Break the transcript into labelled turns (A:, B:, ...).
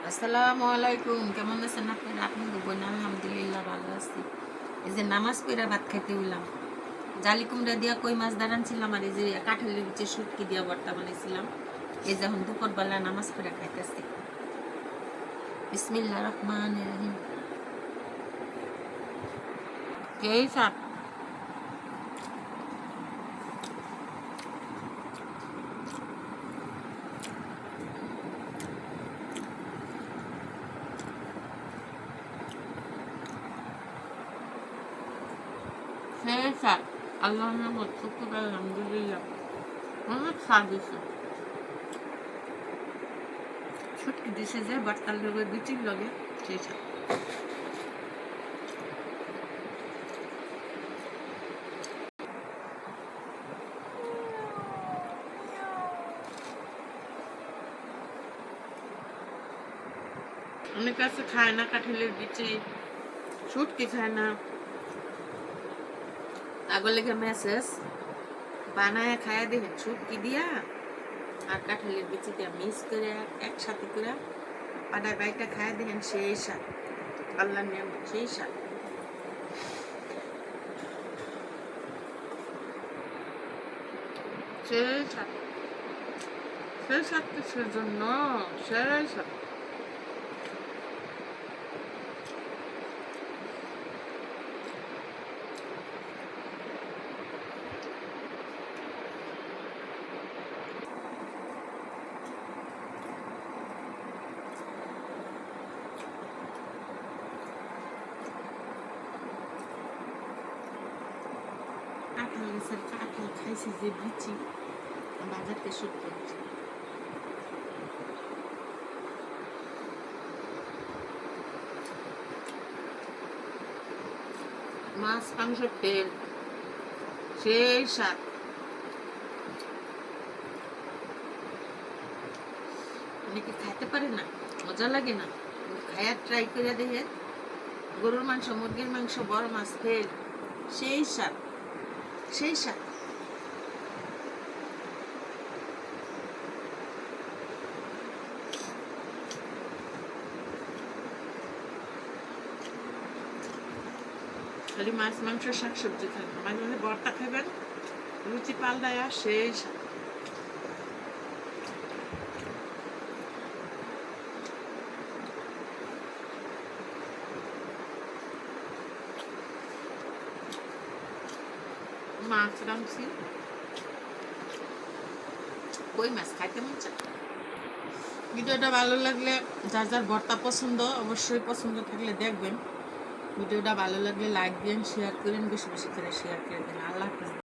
A: আসসালামু আলাইকুম। কেমন আছেন আপনারা? আপনাদের বোন আলহামদুলিল্লাহ ভালো আছি। এই যে নামাজ পড়ে ভাত খাইতে হইলাম। জালি কুমড়া দিয়া কই মাছ দাঁড়ানছিলাম, আর এই যে কাঁঠালের বিচে শুটকি দিয়া ভর্তা বানাইছিলাম। এই যে এখন দুপুরবেলা নামাজ পড়ে খাইতেছি। বিসমিল্লাহির রহমানির রহিম। কে সাপ সেই সাপ আল্লাহ রহমত শুক্র আলহামদুলিল্লাহ অনেক স্বাদ হয়েছে। শুটকি দিছে যে ভর্তার লগে বিচির লগে সেই সাপ। অনেক কাছে খায় না কাঁঠালের বিচি, শুটকি খায় না, আগলেকে মেসেজ বানায় খায়া দেখেন শুটকি দিয়া আর কাঁঠালের বিচি দিয়া মিক্স করে একসাথে করে পাড়ায় বাইটা খায়া দেখেন সেই স্বাদ। আল্লাহ নিয়ামত সেই স্বাদ। সেই স্বাদ, সেই স্বাদ কিসের জন্য? সেই স্বাদ। কাঁঠাল গাছের কাঁঠাল খাইছি যে বিচি বাজারতে শুট করছে। মাছ মাংসের তেল সেই স্বাদ। অনেকে খাইতে পারে না, মজা লাগে না, খায়া ট্রাই করে দেখে। গরুর মাংস, মুরগির মাংস, বড় মাছ, তেল সেই স্বাদ, সেই স্বাদ। খালি মাছ মাংস শাকসবজি খান, মাঝে মাঝে ভর্তা খাবেন, রুচি পাল্টায় সেই স্বাদ। মাছ রাঁধছি, কই মাছ খাইতে মন চায়। ভিডিওটা ভালো লাগলে, যার যার ভর্তা পছন্দ অবশ্যই পছন্দ থাকলে দেখবেন। ভিডিওটা ভালো লাগলে লাইক দিন, শেয়ার করেন, বেশি বেশি করে শেয়ার করে দেন। আল্লাহ হাফেজ।